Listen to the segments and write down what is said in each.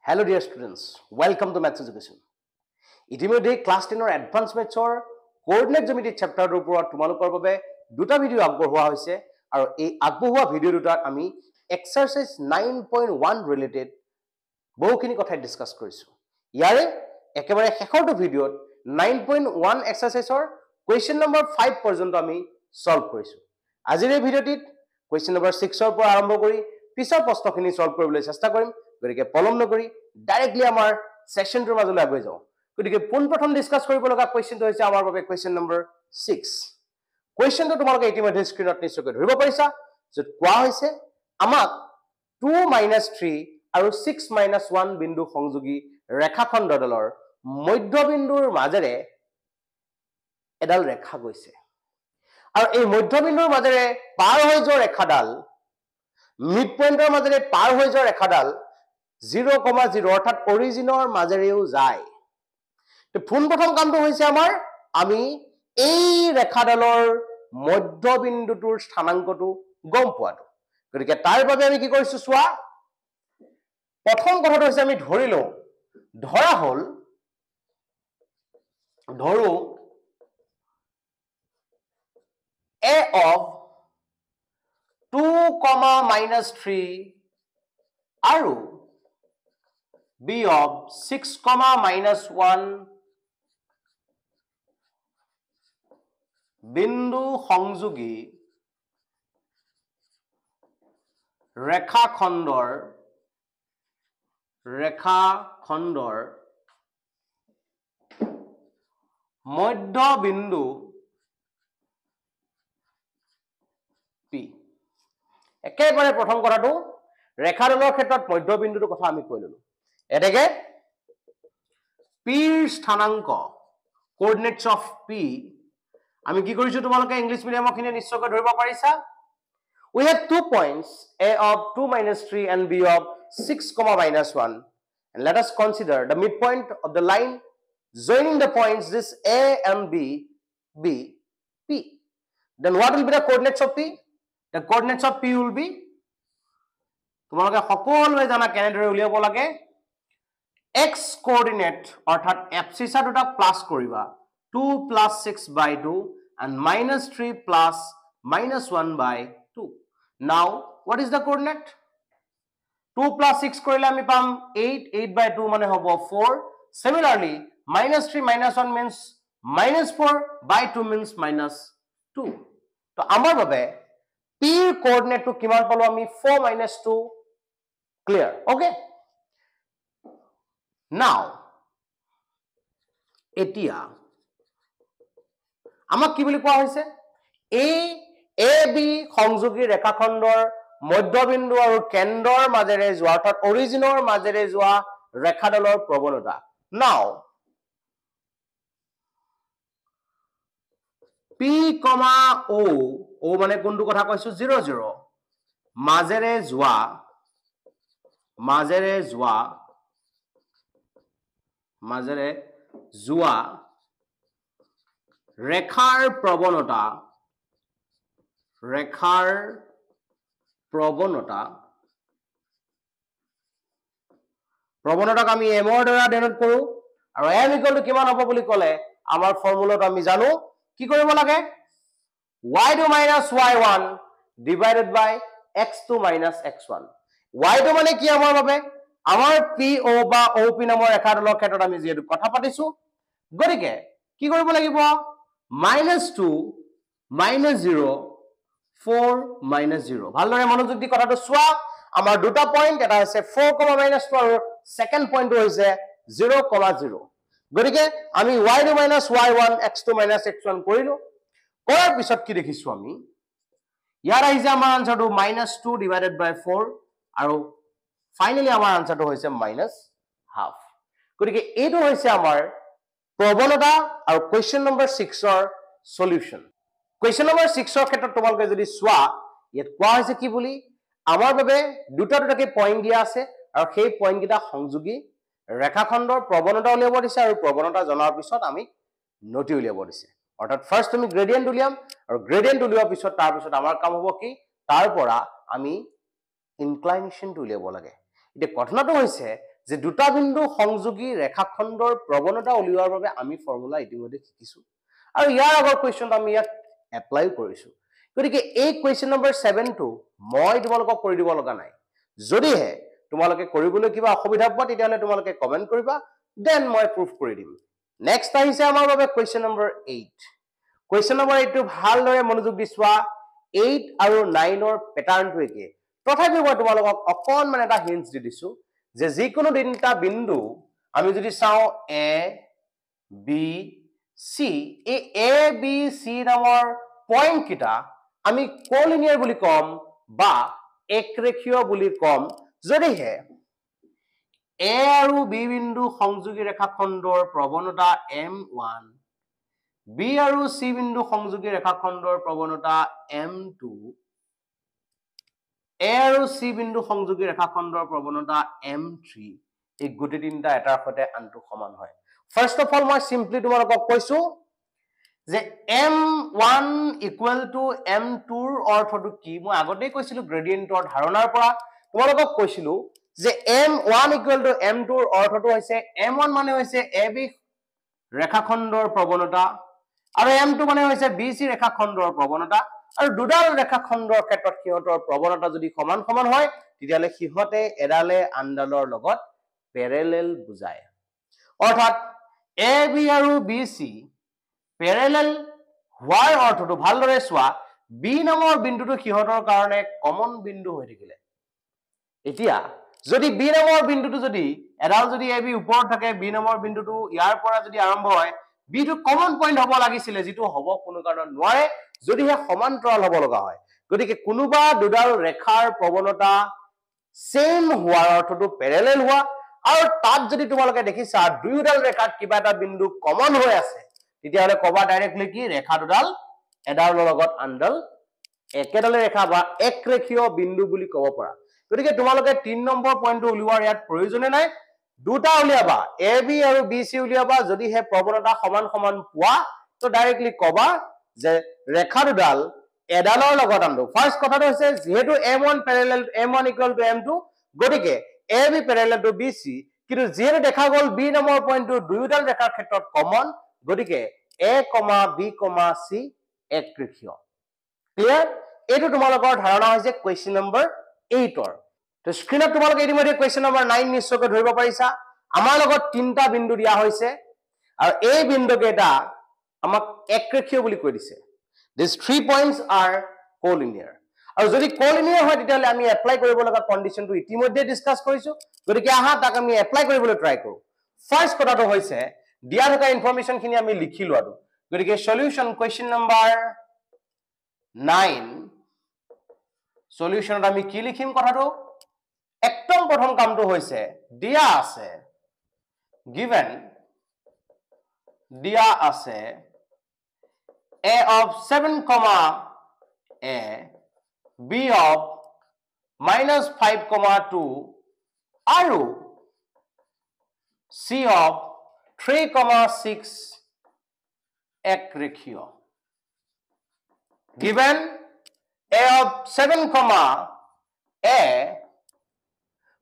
Hello dear students, welcome to Maths Education. ইতিমধ্যে class 10 ৰ advance মেথছৰ coordinate জ্যামিতি চেপ্টাৰটোৰ ওপৰত তোমালোকৰ বাবে দুটা ভিডিও আগবঢ়োৱা হৈছে আৰু এই আগবঢ়োৱা ভিডিও দুটাত আমি এক্সাৰসাইজ 9.1 ৰিলেটেড বহুখিনি কথা ডিসকাস কৰিছো। ইয়াৰে একেবাৰে শেষৰটো ভিডিওত 9.1 এক্সাৰসাইজৰ কোৱেশ্চন নম্বৰ 5 পৰ্যন্ত আমি সলভ কৰিছো। আজিৰ এই ভিডিওটিত কোৱেশ্চন নম্বৰ 6 ৰ পৰা আৰম্ভ কৰি পিছৰ প্ৰশ্নখিনি সলভ কৰিবলৈ চেষ্টা কৰিম। গতিকে পলম নকৰি ডাইৰেক্টলি আমাৰ সেশনটোৰ মাজলৈ আগুৱাই যাওঁ। গতিকে পোনপ্ৰথম ডিসকাস কৰিব লগা কোৱেশ্চনটো হৈছে আমাৰ বাবে কোৱেশ্চন নম্বৰ 6। কোৱেশ্চনটো তোমালোকে ইতিমধ্যে স্ক্ৰিনত নিশ্চয়কৈ ধৰিব পাৰিছা। য'ত কোৱা হৈছে আমাক 2 - 3 আৰু 6 - 1 বিন্দু সংযোগী ৰেখাখণ্ডডালৰ মধ্যবিন্দুৰ মাজেৰে এডাল ৰেখা গৈছে। আৰু এই মধ্যবিন্দুৰ মাজেৰে পাৰ হৈ যোৱা ৰেখাডাল মিড পইণ্টৰ মাজেৰে পাৰ হৈ যোৱা ৰেখাডাল 0,0 অৰ্থাৎ অৰিজিনৰ মাজেৰেও যায়। তো পোনপ্ৰথম কামটো হৈছে আমাৰ আমি এই ৰেখাডালৰ মধ্যবিন্দুটোৰ স্থানাংকটো গম পোৱাটো। গতিকে তাৰ বাবে আমি কি কৰিছো চোৱা। প্ৰথম কথাটো হৈছে আমি ধৰিলো ধৰা হল ধৰো a of 2, -3 আৰু b of 6, -1 বিন্দু সংযোগী ৰেখাখণ্ডৰ মধ্যবিন্দু P। একেবাৰে প্ৰথম কথাটো ৰেখাডালৰ ক্ষেত্ৰত মধ্যবিন্দুটোৰ কথা আমি কৈ ললো। এতেকে P ৰ স্থানাংক কোঅৰ্ডিনেটস অফ P আমি কি কৰিছো তোমালোকে ইংলিশ মিডিয়ামৰখিনি নিশ্চয়কৈ ধৰিব পাৰিছা। We have 2 points, A of 2 - 3 and B of 6, -1. And let us consider the midpoint of the line joining the points this A and B, P. Then what will be the coordinates of P? The coordinates of P will be তোমালোকে সকলোৱে জানা কেনেদৰে উলিয়াব লাগে। x coordinate অৰ্থাৎ এবসিসা দুটা plus কৰিবা 2 + 6/2 and -3 + -1/2. Now what is the coordinate? 2 + 6 কৰিলে আমি পাম 8, 8/2 মানে হ'ব 4. Similarly -3 - 1 means -4/2 means -2. তো আমাৰ বাবে P ৰ কোঅৰ্ডিনেটটো কিমান পালো আমি 4 - 2 clear. Okay, now এতিয়া আমাক কি বুলি কোৱা হৈছে AB সংযোগী ৰেখাখণ্ডৰ মধ্যবিন্দু আৰু কেন্দ্ৰৰ মাজেৰে যোৱা অৰ্থাৎ অৰিজিনৰ মাজেৰে যোৱা ৰেখাডালৰ প্ৰৱণতা। Now P, O মানে কোনটো কথা কৈছো 0, 0 মাজেৰে যোৱা ৰেখাৰ প্ৰৱণতাক আমি m ৰ দ্বাৰা ডিনোট কৰো। আৰু m = কিমান হ'ব বুলি ক'লে আমাৰ ফৰ্মুলাটো আমি জানো কি কৰিব লাগে y2 - y1 divided by x2 - x1. y2 মানে কি আমাৰ বাবে আমাৰ PO বা OP নামৰ ৰেখাডালৰ ক্ষেত্ৰত আমি যেটো কথা পাতিছো। গতিকে কি কৰিব লাগিব -2 - 0 4 - 0। ভালদৰে মনোযোগ দি কথাটো চোৱা। আমাৰ দুটা পইণ্ট এটা আছে 4, -2 আৰু সেকেন্ড পইণ্টটো হৈছে 0, 0। গতিকে আমি y2 - y1 x2 - x1 কৰিলো। কৰাৰ পিছত কি দেখিছো আমি ইয়াৰ আহিছে আমাৰ আনসাৰটো -2 divided by 4 আৰু ফাইনালি আমাৰ আনসাৰটো হৈছে -½ গতিকে এইটো হৈছে আমাৰ প্ৰৱণতা আৰু কোৱেশ্চন নম্বৰ 6 ৰ সলিউশন। কোৱেশ্চন নম্বৰ 6 ৰ ক্ষেত্ৰত তোমালোকে যদি চোৱা ইয়াত কোৱা হৈছে কি বুলি আমাৰ বাবে দুটাকে পইণ্ট দিয়া আছে আৰু সেই পইণ্ট কেইটা সংযোগী ৰেখাখণ্ডৰ প্ৰৱণতা উলিয়াব দিছে আৰু প্ৰৱণতা জনাৰ পিছত আমি নতি উলিয়াব দিছে। অৰ্থাৎ ফাৰ্স্ট তুমি গ্ৰেডিয়েন্ট উলিয়াম আৰু গ্ৰেডিয়েন্ট উলিওৱাৰ পিছত তাৰ পিছত আমাৰ কাম হ'ব কি তাৰ পৰা আমি ইনক্লাইনেশনটো উলিয়াব লাগে। এতিয়া ঘটনাটো হৈছে যে দুটা বিন্দু সংযোগী ৰেখাখণ্ডৰ প্ৰৱণতা উলিওৱাৰ বাবে আমি ফৰ্মুলা ইতিমধ্যে শিকিছো আৰু ইয়াৰ আগৰ কোৱেশ্চন আমি ইয়াত এপ্লাই কৰিছো গতিকে এই কোৱেশ্চন নম্বৰ 7 টো মই তোমালোকক কৰি দিব লগা নাই যদিহে তোমালোকে কৰিবলৈ কিবা অসুবিধা পোৱা তেতিয়াহলে তোমালোকে কমেন্ট কৰিবা দেন মই প্ৰুফ কৰি দিম নেক্সট আহিছে আমাৰ বাবে কোৱেশ্চন নম্বৰ 8 কোৱেশ্চন নম্বৰ 8 টো ভালদৰে মনোযোগ দি চোৱা 8 আৰু 9 ৰ প্যাটাৰ্নটো একে তথাপি মই তোমালোকক অকনমান এটা হিন্টস দি দিছো যে যিকোনো তিনিটা বিন্দু আমি যদি চাও এ বি সি এই এ বি সি নামৰ পয়েন্ট কিটা আমি কোলিনিয়াৰ বুলি কম বা একৰেখীয় বুলি কম যদিহে এ আৰু বি বিন্দু সংযোগী ৰেখাখণ্ডৰ প্ৰৱণতা m1 বি আৰু সি বিন্দু সংযোগী ৰেখাখণ্ডৰ প্ৰৱণতা m2 এ আৰু সি বিন্দু সংযোগী ৰেখাখণ্ডৰ প্ৰৱণতা m3 এই গুটি তিনটা এটাৰ সৈতে আনটো সমান হয় ফাৰ্স্ট অফ অল মই সিম্পলি তোমালোকক কৈছো যে m1 ইকুৱেল টু m2 ৰ অৰ্থটো কি মই আগতেই কৈছিলো গ্ৰেডিয়েন্টৰ ধাৰণাৰ পৰা তোমালোকক কৈছিলো যে m1 ইকুৱেল টু m2 ৰ অৰ্থটো হৈছে m1 মানে হৈছে ab ৰেখাখণ্ডৰ প্ৰৱণতা আৰু m2 মানে হৈছে bc ৰেখাখণ্ডৰ প্ৰৱণতা আৰু দুডাল ৰেখাখণ্ডৰ ক্ষেত্ৰত সিহঁতৰ প্ৰৱণতা যদি সমান সমান হয় তেতিয়ালে সিহঁতে এডালে আনডালৰ লগত প্যাৰেলেল বুজায় অৰ্থাৎ ab আৰু bc প্যাৰেলেল হোৱাৰ অৰ্থটো ভালদৰে চোৱা বি নামৰ বিন্দুটো সিহঁতৰ কাৰণে কমন বিন্দু হৈ থাকিলে এতিয়া যদি বি নামৰ বিন্দুটো যদি এডাল যদি ab ওপৰত থাকে বি নামৰ বিন্দুটো ইয়াৰ পৰা যদি আৰম্ভ হয় বি টো কমন পইণ্ট হ'ব লাগিছিলে যেটো হ'ব কোনো কাৰণত নোৱাৰে যদিহে সমান্তৰাল হ'ব লগা হয় গতিকে কোনোবা দুডাল ৰেখাৰ প্ৰৱণতা সেম হোৱাৰ অৰ্থটো প্যাৰেলেল হোৱা আৰু তাত যদি তোমালোকে দেখিছা দুইডাল ৰেখাত কিবা এটা বিন্দু কমন হৈ আছে তেতিয়াহলে কবা ডাইৰেক্টলি কি ৰেখা দুডাল এডালৰ লগত আনডাল একেডালে ৰেখা বা একৰেখীয় বিন্দু বুলি ক'ব পৰা গতিকে তোমালোকে 3 নম্বৰ পইণ্টটো উলিওৱাৰ ইয়াত প্ৰয়োজনে নাই দুটা উলিয়াবা এ বি আৰু বি সি উলিয়াবা যদিহে প্ৰৱণতা সমান সমান পোৱা তো ডাইৰেক্টলি কবা যে ৰেখা দুডাল এডালৰ লগত আনটো ফাৰ্স্ট কথাটো হৈছে যেহেতু m1 প্যাৰেলেল m1 equal to m2 গতিকে এ বি প্যাৰেলেল টু বি সি কিন্তু যেহেতু দেখা গ'ল বি নম্বৰ পইণ্টটো দুইডাল ৰেখাৰ ক্ষেত্ৰত কমন গতিকে a, b, c একৰেখীয় ক্লিয়াৰ এটো তোমালোকৰ ধাৰণা হৈছে কোৱেশ্চন নম্বৰ 8 ৰ তো স্ক্ৰিনত তোমালোকে ইতিমধ্যে কোৱেশ্চন নম্বৰ 9 নিশ্চয়কৈ ধৰিব পাৰিছা আমাৰ লগত তিনটা বিন্দু দিয়া হৈছে আৰু এই বিন্দু কেইটা আমাক একৰেখীয় বুলি কৈ দিছে these 3 points are collinear আৰু যদি collinear হয় তেতিয়াহলে আমি এপ্লাই কৰিব লগা কন্ডিশনটো ইতিমধ্যে ডিসকাস কৰিছো গতিকে আহা তাক আমি এপ্লাই কৰিবলৈ ট্ৰাই কৰো ফাৰ্স্ট কথাটো হৈছে দিয়া থকা ইনফৰমেশন খিনি আমি লিখিলো আৰু গতিকে সলিউশন কোৱেশ্চন নম্বৰ 9 সলিউশনত আমি কি লিখিম কথাটো একদম প্ৰথম কামটো হৈছে দিয়া আছে given দিয়া আছে a of 7, a b of -5, 2 আৰু c of 3, 6 একৰেখীয় given a of 7, a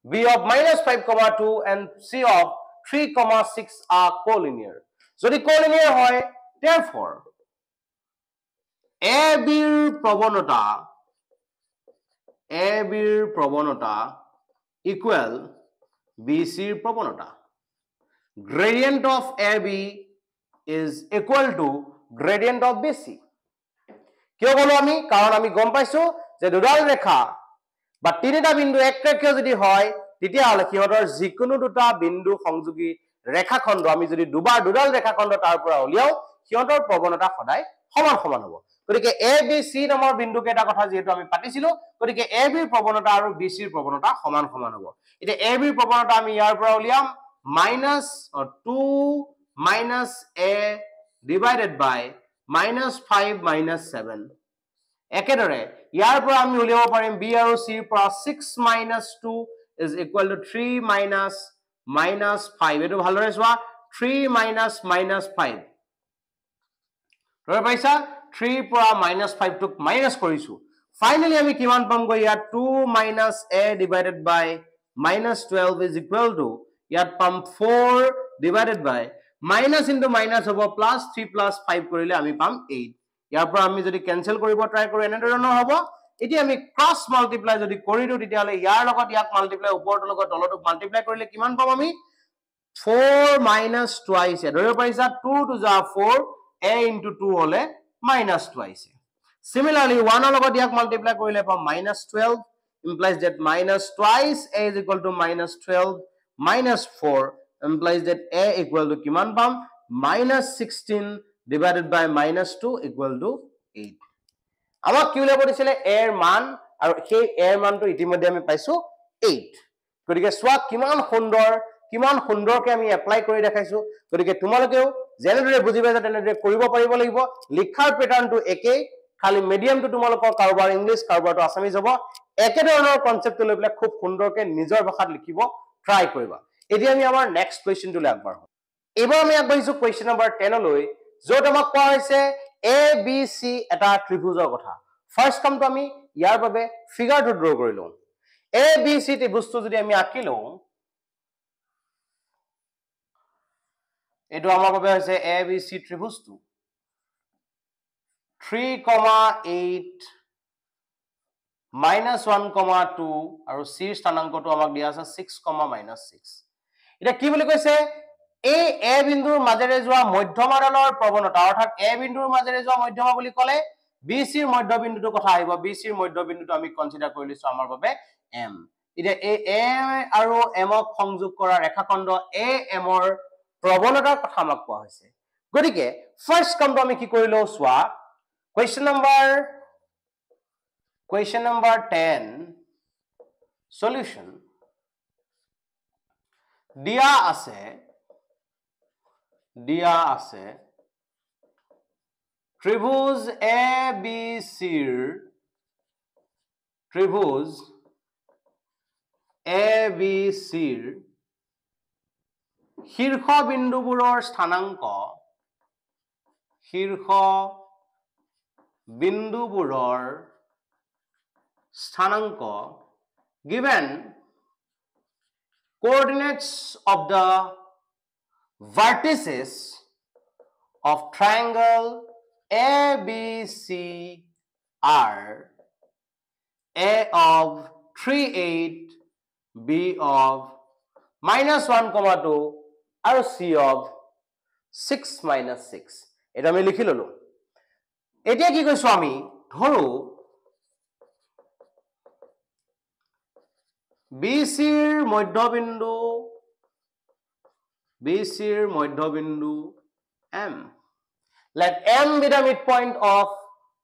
b of -5, 2 and c of 3, 6 are collinear যদি collinear হয় therefore a b ৰ প্ৰৱণতা equal b c ৰ প্ৰৱণতা gradient of ab is equal to gradient of bc কিয় বলো আমি কাৰণ আমি গম পাইছো যে দুডাল ৰেখা বা তিনিটা বিন্দু একৰেখীয় যদি হয় তেতিয়া হলে কিহতৰ যিকোনো দুটা বিন্দু সংযোগী ৰেখাখণ্ড আমি যদি দুডাল ৰেখাখণ্ড তাৰ পৰা উলিয়াও কিহতৰ প্ৰৱণতা সদায় সমান সমান হ'ব গতিকে এ বি সি নামৰ বিন্দু কেইটা কথা যেহেতু আমি পাতিছিলো গতিকে এ বি ৰ প্ৰৱণতা আৰু বি সি ৰ প্ৰৱণতা সমান সমান হ'ব এতিয়া এ বি ৰ প্ৰৱণতা আমি ইয়াৰ পৰা উলিয়াম -2 - a divided by -5 - 7 একেদৰে ইয়াৰ পৰা আমি উলিয়াব পাৰিম বি আৰু সি ৰ পৰা 6 - 2 is equal to 3 - -5 এটো ভালদৰে চোৱা 3 - -5 ধৰি পাইছা 3 পৰা -5 টুক মাইনাস কৰিছো ফাইনালি আমি কিমান পাম গৈ ইয়াত 2 - a divided by -12 is equal to ইয়াত পাম 4 ডিভাইডেড বাই মাইনাস ইনটু মাইনাস হ'ব প্লাস 3 প্লাস 5 কৰিলে আমি পাম 8 ইয়াৰ পৰা আমি যদি কেনসেল কৰিব ট্ৰাই কৰো এনে ধৰণৰ হ'ব এতিয়া আমি ক্ৰস মাল্টিপ্লাই যদি কৰি দিও তেতিয়ালে ইয়াৰ লগত ইয়াক মাল্টিপ্লাই ওপৰটো লগত তলটো মাল্টিপ্লাই কৰিলে কিমান পাম আমি 4 minus twice ধৰিব পাৰিছা 2 to the 4 a into 2 হলে minus twice similarly 1 লগত ইয়াক মাল্টিপ্লাই কৰিলে পাম minus 12 implies that minus twice a is equal to minus 12 minus 4 implies that a equal to কিমান পাম minus 16 divided by minus 2 equal to 8 আমাক কি উলিয়াব দিছিলে a এর মান আৰু সেই a এৰ মানটো ইতিমধ্যে আমি পাইছো 8 গতিকে সোৱা কিমান সুন্দৰকে আমি এপ্লাই কৰি দেখাইছো গতিকে তোমালোকেও জেনেৰে বুজিবা যে তেনেদৰে কৰিব পাৰিব লাগিব লিখাৰ প্যাটাৰ্নটো একেই খালি মিডিয়ামটো তোমালোকৰ কাৰোবাৰ ইংলিশ কাৰোবাৰটো আসামিজ হ'ব একে ধৰণৰ কনসেপ্ট লৈ পেলাই খুব সুন্দৰকে নিজৰ ভাষাত লিখিব ট্ৰাই কৰিবা এতিয়া আমি আমাৰ নেক্সট কোৱেশ্চনটো লৈ আগবাঢ়ো এবাৰ আমি আগবাঢ়িছো কোৱেশ্চন নম্বৰ 10 লৈ য'ত আমাক কোৱা হৈছে এ বি সি এটা ত্ৰিভুজৰ কথা ফাৰ্স্ট কামটো আমি ইয়াৰ বাবে ফিগাৰটো ড্ৰ কৰি লওঁ এ বি সি ত্ৰিভুজটো যদি আমি আঁকি লওঁ এটো আমাৰ বাবে হৈছে এ বি সি ত্ৰিভুজটো 3,8 minus 1,2 আৰু c ৰ স্থানাংকটো আমাক দিয়া আছে 6,-6 এটা কি বুলি কৈছে এই এ বিন্দুৰ মাজেৰে যোৱা মধ্যমাডালৰ প্ৰৱণতা অৰ্থাৎ এ বিন্দুৰ মাজেৰে যোৱা মধ্যমা বুলি ক'লে বি সি ৰ মধ্যবিন্দুটোৰ কথা আহিব বি সি ৰ মধ্যবিন্দুটো আমি কনসিডাৰ কৰি লৈছো আমাৰ বাবে এম এটা এই এ আৰু এম ক সংযোগ কৰা ৰেখাখণ্ড এ এম ৰ প্ৰৱণতাৰ কথা আমাক কোৱা হৈছে গতিকে ফাৰ্স্ট কামটো আমি কি কৰিলো সোৱা question number 10 solution দিয়া আছে ত্ৰিভুজ এ বি সি ৰ শীৰ্ষ বিন্দুবোৰৰ স্থানাংক given coordinates of the vertices of triangle ABC are A of 3,8 B of -1,2 আৰু C of 6-6 এটা আমি লিখি ললো এতিয়া কি কৈছো আমি ধৰো BC ৰ মধ্যবিন্দু M let M be the midpoint of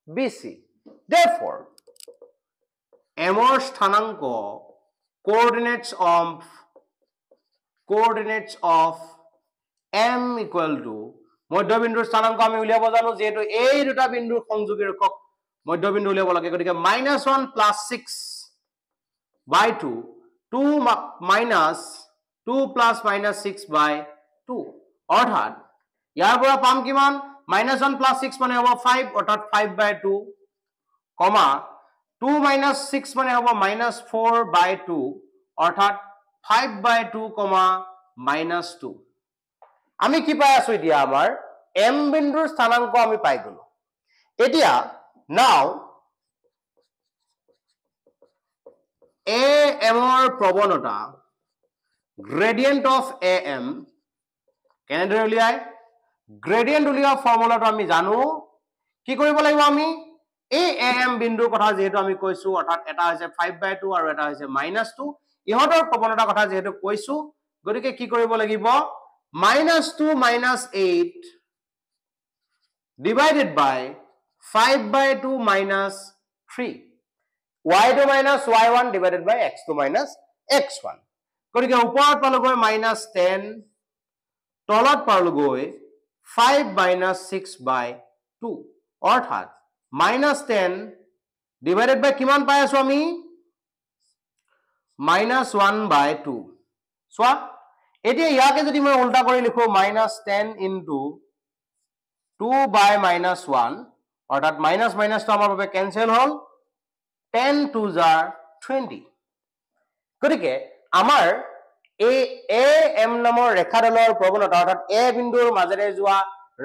BC therefore M ৰ স্থানাংক coordinates of M equal to মধ্যবিন্দুৰ স্থানাংক আমি উলিয়াব জানো যেহেতু এই দুটা বিন্দুৰ সংযোগী ৰেখক মধ্যবিন্দু উলিয়াব লাগে গতিকে -1 + 6 by 2 2 minus 2 plus minus 6 by 2 অৰ্থাৎ ইয়াৰ পৰা পাম কিমান -1 plus 6 মানে হ'ব 5 অৰ্থাৎ 5 by 2 কমা 2 minus 6 মানে হ'ব -4 by 2 অৰ্থাৎ 5 by 2 -2 আমি কি পাই আছো এতিয়া আমাৰ m বিন্দুৰ স্থানাংক আমি পাই গলো এতিয়া নাও AM ৰ প্ৰৱণতা gradient of AM কেনেদৰে উলিয়াই gradient উলিওৱা ফৰ্মুলাটো আমি জানো কি কৰিব লাগিব আমি এই AM বিন্দুৰ কথা যেহেতু আমি কৈছো অৰ্থাৎ এটা হৈছে 5/2 আৰু এটা হৈছে -2 ইহঁতৰ প্ৰৱণতাৰ কথা যেহেতু কৈছো গতিকে কি কৰিব লাগিব -2 - 8 divided by 5/2 - 3 y2 minus y1 divided by x2 minus x1 গতিকে ওপৰত পালগৈ -10 তলত পালগৈ 5 - 6/2 অৰ্থাৎ -10 divided by কিমান পাই আছো আমি -1/2 সোৱা এতিয়া ইয়াকে যদি মই উল্টা কৰি লিখো -10 into 2/-1 অৰ্থাৎ মাইনাস মাইনাসটো আমাৰ বাবে কেনসেল হল 10 to the 20 গতিকে আমাৰ এই AM নামৰ ৰেখাডালৰ প্ৰৱণতা অৰ্থাৎ A বিন্দুৰ মাজেৰে যোৱা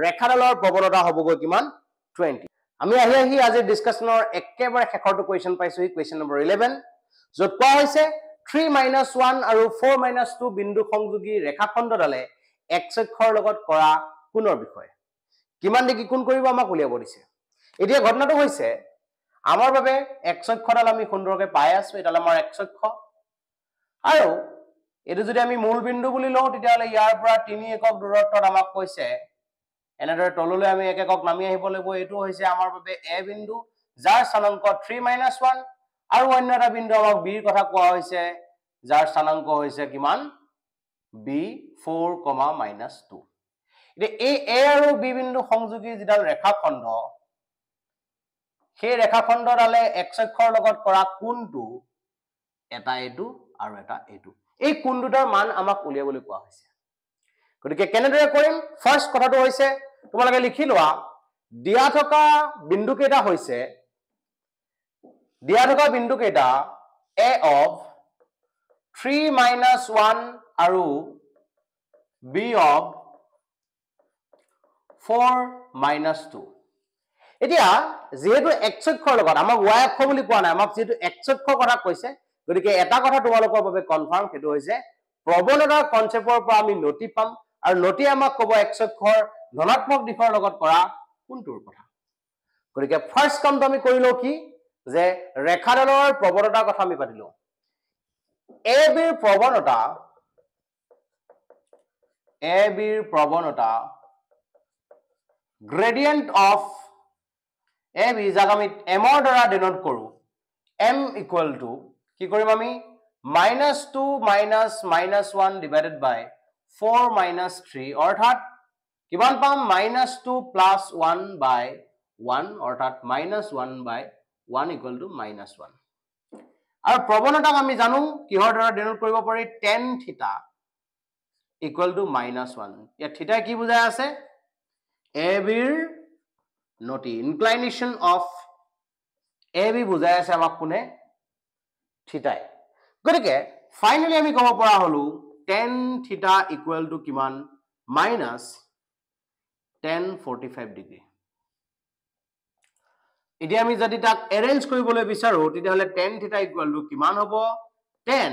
ৰেখাডালৰ প্ৰৱণতা হ'বগৈ কিমান 20 আমি আহি আজি ডিসকাশনৰ একেবাৰে শেষৰটো কোৱেশ্চন পাইছো এই কোৱেশ্চন নম্বৰ 11 য'ত কোৱা হৈছে 3 - 1 আৰু 4 - 2 বিন্দু সংযোগী ৰেখাখণ্ডডালে x অক্ষৰ লগত কৰা কোণৰ বিষয়ে কিমান ডিগ্ৰী কোণ কৰিব আমাক উলিয়াব দিছে এতিয়া ঘটনাটো হৈছে আমাৰ বাবে x অক্ষৰডাল আমি সুন্দৰকৈ পাই আছো এডাল আমাৰ x অক্ষ আৰু এটো যদি আমি মূল বিন্দু বুলি লওঁ তেতিয়াহলে ইয়াৰ পৰা 3 একক দূৰত্বত আমাক কৈছে এনেদৰে তললৈ আমি এক একক নামি আহিব লাগিব এটো হৈছে আমাৰ বাবে a বিন্দু যাৰ স্থানাংক 3 - 1 আৰু অন্য এটা বিন্দু আমাক b ৰ কথা কোৱা হৈছে যাৰ স্থানাংক হৈছে কিমান b 4, -2 এতিয়া এই a আৰু b বিন্দু সংযোগী যিডাল ৰেখাখণ্ড সেই ৰেখাখণ্ডডালে x অক্ষৰ লগত কৰা কোণটো এটা এটো আৰু এটা এটো এই কোণ দুটাৰ মান আমাক উলিয়াবলৈ কোৱা হৈছে গতিকে কেনেদৰে কৰিম ফাৰ্স্ট কথাটো হৈছে তোমালোকে লিখি লোৱা দিয়া থকা বিন্দু কেইটা হৈছে a of 3 - 1 আৰু b of 4 - 2 এতিয়া যেহেতু x অক্ষৰ লগত আমাক y অক্ষ বুলি কোৱা নাই আমাক যেহেতু x অক্ষৰ কথা কৈছে গতিকে এটা কথা তোমালোকৰ বাবে কনফাৰ্ম সেইটো হৈছে প্ৰৱণতাৰ কনসেপ্টৰ পৰা আমি নতি পাম আৰু নতি আমাক ক'ব x অক্ষৰ ধনাত্মক দিশৰ লগত কৰা কোনটোৰ কথা গতিকে ফাৰ্স্ট কামটো আমি কৰিলো কি যে ৰেখাডালৰ প্ৰৱণতাৰ কথা আমি পাতিলো a b ৰ প্ৰৱণতা gradient of ab যাক আমি m ৰ দ্বাৰা ডিনোট কৰো m equal to কি কৰিম আমি -2 - -1 divided by 4 - 3 অৰ্থাৎ কিমান পাম -2 + 1 by 1 অৰ্থাৎ -1 by 1 equal to -1 আৰু প্ৰৱণতাক আমি জানো কিহৰ দ্বাৰা ডিনোট কৰিব পাৰি tan theta equal to -1 ইয়াত থিটা কি বুজাই আছে ab ৰ নতি ইনক্লাইনেশন অফ ab বুজাই আছে আমাক কোনে থিটাই গতিকে ফাইনালি আমি ক'ব পৰা হলো tan theta equal to কিমান -1045 ডিগ্ৰী এতিয়া আমি যদি তাক এৰেঞ্জ কৰিবলৈ বিচাৰো তেতিয়াহলে tan theta equal to কিমান হ'ব 10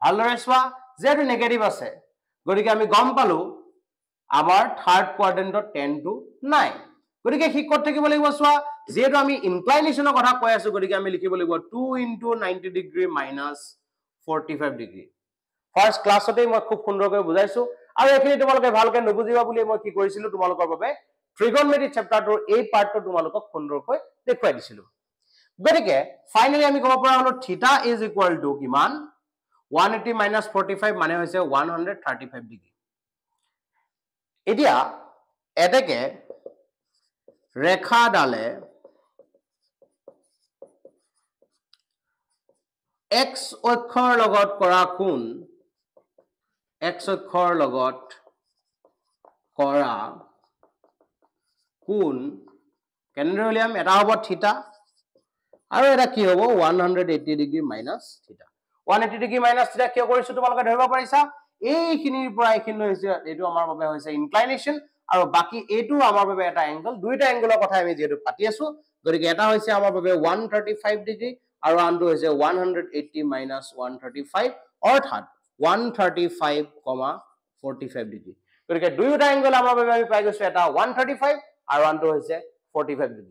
ভালদৰে চোৱা যেটো নেগেটিভ আছে গতিকে আমি গম পালো আমাৰ থাৰ্ড কোৱাড্ৰেন্টত tan টো নাই গতিকে কি ক'ত থাকিব লাগিব চোৱা যেটো আমি ইনক্লাইনেশনৰ কথা কৈ আছো গতিকে আমি লিখিব লাগিব 2 * 90 ডিগ্ৰী -45 ডিগ্ৰী ফাৰ্স্ট ক্লাছতে মই খুব সুন্দৰকৈ বুজাইছো আৰু এখিনি তোমালোকে ভালকৈ নুবুজিবা বুলি মই কি কৰিছিলো তোমালোকৰ বাবে ট্ৰিগনমেট্ৰি চেপ্টাৰটোৰ এই পাৰ্টটো তোমালোকক সুন্দৰকৈ দেখুৱাই দিছিলো গতিকে ফাইনালি আমি ক'ব পৰা হলো থিটা ইজ ইকুৱেল টু কিমান 180 - 45 মানে হৈছে 135 ডিগ্ৰী এতিয়া এতেকে ৰেখাডালে x অক্ষৰ লগত কৰা কোণ x অক্ষৰ লগত কৰা কোণ কেনেদৰে উলিয়াম এটা হ'ব থিটা আৰু এটা কি হ'ব 180 ডিগ্ৰী মাইনাস থিটা 180 ডিগ্ৰী মাইনাস থিটা কিয় কৰিছো তোমালোকে ধৰিব পাৰিছা এইখিনিৰ পৰা এইখিনি হৈছে এটো আমাৰ বাবে হৈছে ইনক্লাইনেশন আৰু বাকি এটো আমাৰ বাবে এটা এংগল দুইটা এংগলৰ কথা আমি যেটো পাতি আছো গতিকে এটা হৈছে আমাৰ বাবে 135 ডিগ্ৰী আৰু আনটো হৈছে 180 minus 135 অৰ্থাৎ 135, 45 ডিগ্ৰী গতিকে দুইটা এংগল আমাৰ বাবে আমি পাই গৈছো এটা 135 আৰু আনটো হৈছে 45 ডিগ্ৰী